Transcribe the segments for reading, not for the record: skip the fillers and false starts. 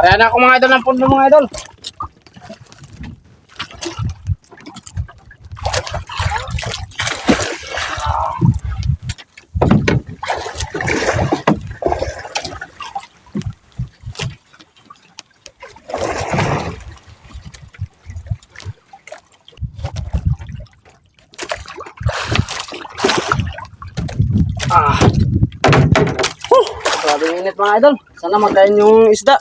Kaya na ako mga idol ng pundo mga idol. Grabe init mga idol. Sana magkain yung isda.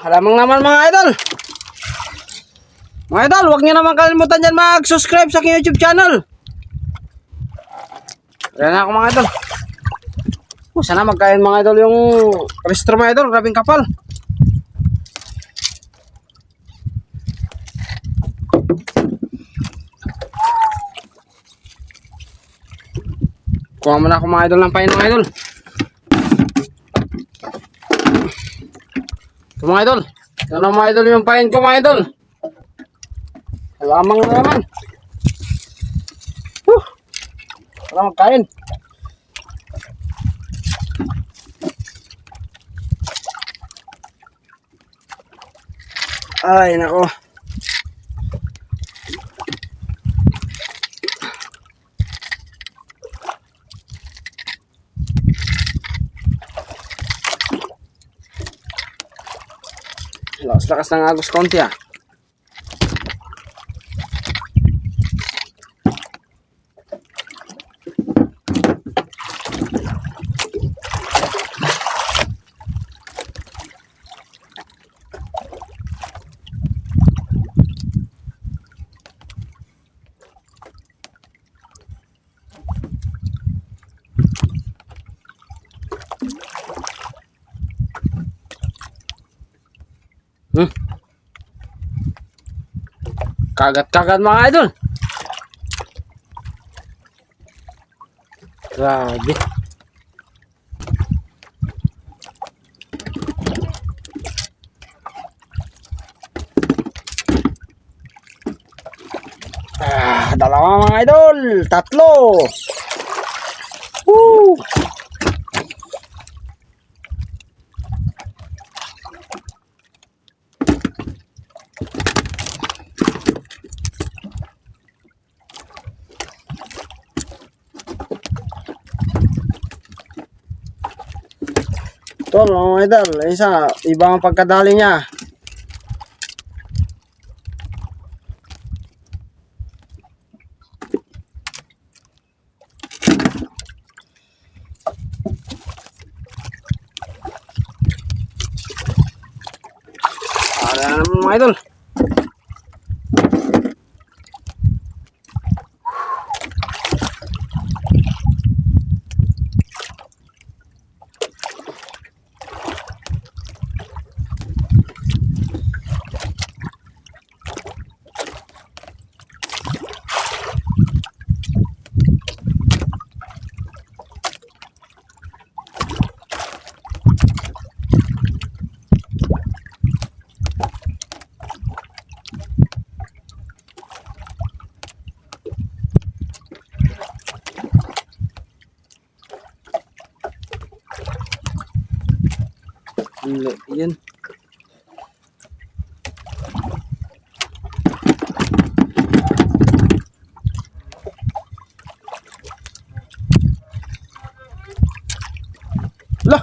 Halamang naman mga idol. Mga idol, huwag niyo naman kalimutan dyan mag-subscribe sa aking YouTube channel. Ayan na ako mga idol. Sana magkain mga idol yung restro mga idol. Grabing kapal. Kuha muna ako mga idol ng pain mga idol. Ito mga idol. Ito na mga idol yung pain ko mga idol. Halamang na naman. Wala magkain. Ay nako. Lakas ng agos konti ah. Kagat-kagat mga idol. Grabe. Dalawa mga idol. Tatlo. Woo! Tol, mga idol, isa, ibang pagkadali niya. Ada naman mga idol. Yan. Lah.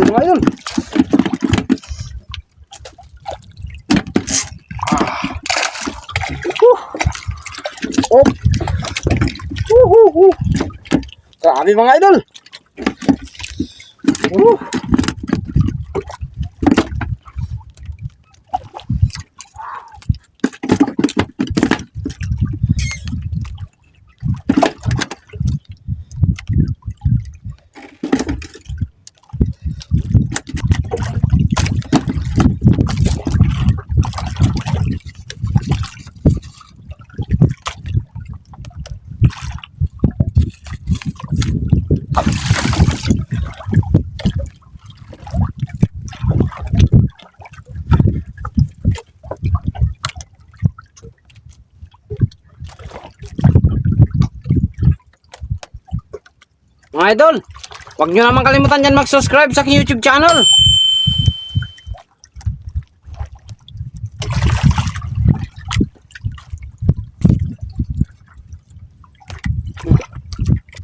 Mga idol. Oh. Grabe mga idol. Mga idol, huwag nyo naman kalimutan dyan mag-subscribe sa aking YouTube channel.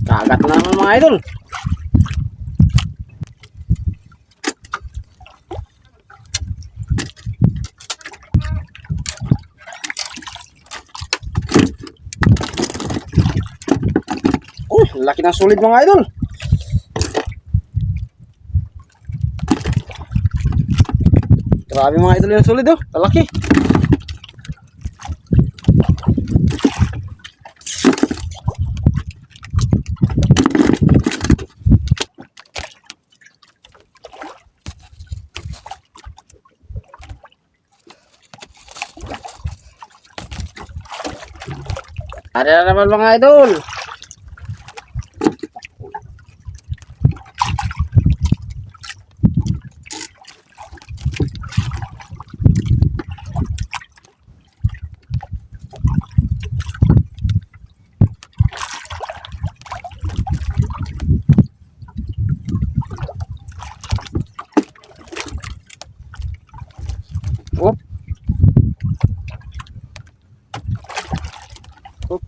Kagat na naman mga idol. Laki ng sulit mga idol. Grabe mga idol yung sulit oh. Laki. Ada na naman mga idol. Op. Op.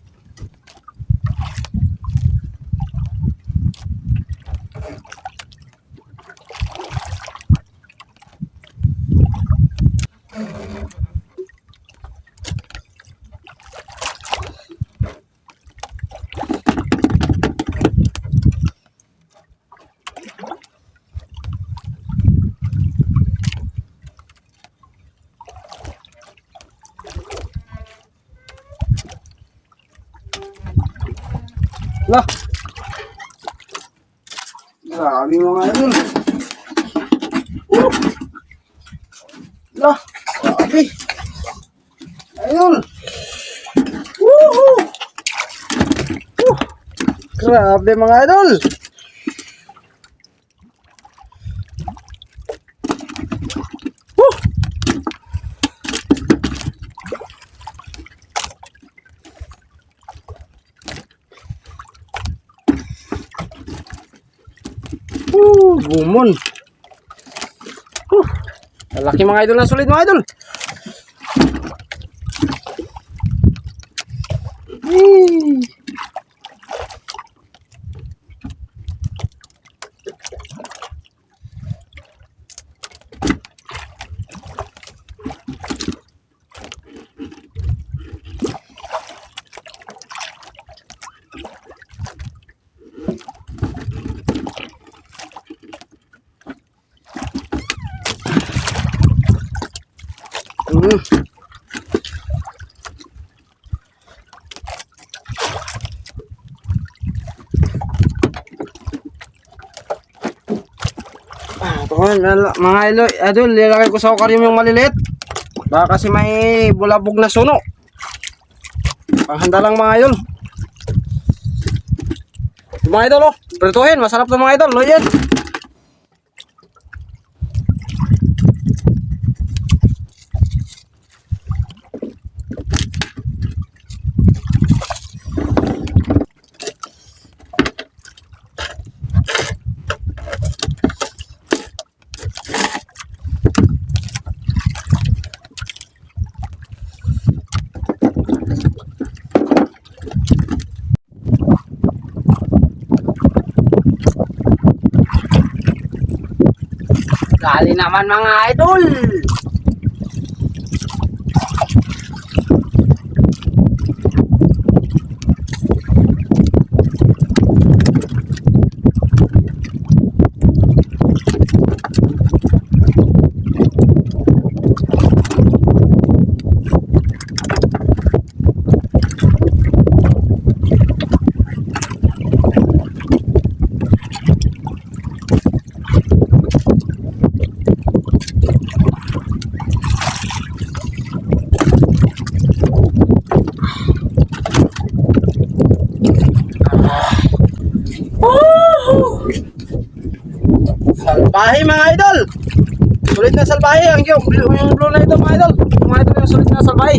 Lah. Grabe mga idol. Lah. Grabe. Idol. Woohoo. Grabe mga idol. Gumon. Laki mga idol na sulit mga idol. Mga idol, nilagay ko sa aquarium yung maliliit. Baka kasi may bulabog na suno. Panghanda lang mga idol. Mga idol oh, prituhin, masarap to mga idol. Lo yan. Dali naman mga idol. Salbahe mga idol. Sulit na salbahe ang yung blue na ito mga idol. Mga idol yung sulit na salbahe.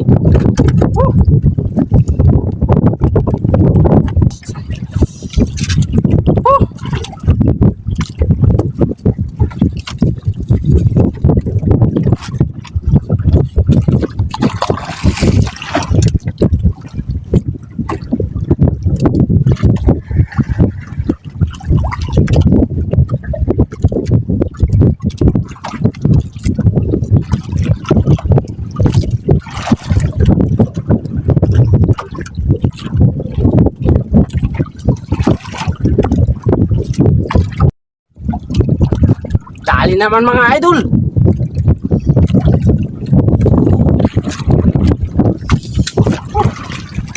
Dali naman mga idol.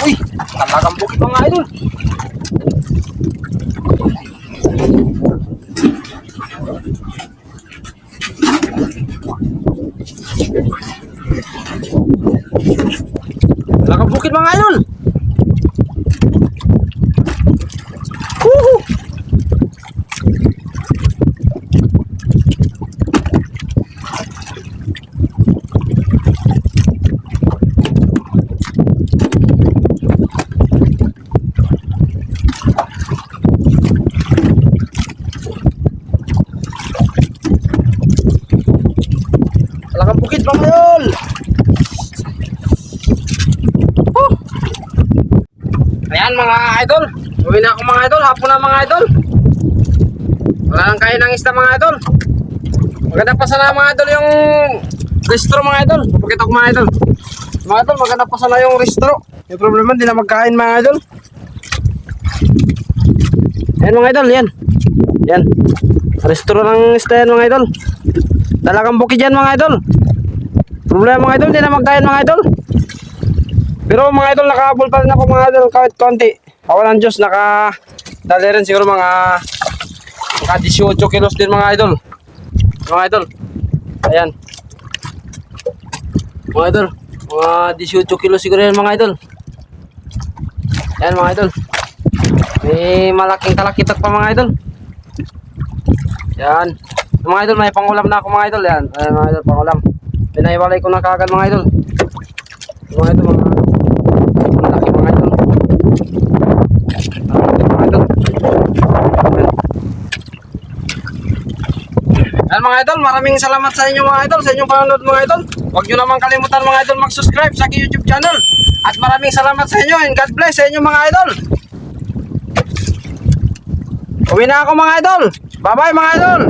Uy, talagang bukid mga idol. Talagang bukid mga idol. Woohoo! Talagang bukid mga idol. Ayan mga idol, uwi na ako mga idol, hapon na mga idol. Wala nang kain ng isda mga idol. Maganda pa sana mga idol yung restro mga idol. Papakita ko mga idol. Mga idol, maganda pa sana yung restro. Yung problema, hindi na magkain mga idol. Ayan mga idol, yan. Yan. Restro ng isda yan mga idol. Talagang bukid yan mga idol. Problema mga idol, hindi na magkain mga idol. Pero mga idol, nakahabol pa rin ako mga idol kahit konti. Awan ng Diyos, dali rin siguro mga 18 kilos din mga idol. Mga idol, ayan. Mga idol, mga 18 kilos siguro yan mga idol. Ayan mga idol. May malaking talakitak pa mga idol. Yan. Mga idol, may pangulam na ako mga idol. Yan, ayan mga idol, pangulam. Pinahiwalay ko na kagad mga idol. Mga idol, mga malaki mga idol. Mga idol. Yan mga idol, maraming salamat sa inyo mga idol, sa inyong panonood mga idol. Huwag nyo naman kalimutan mga idol mag-subscribe sa aking YouTube channel. At maraming salamat sa inyo and God bless sa inyo mga idol. Uwi na ako mga idol. Bye bye mga idol.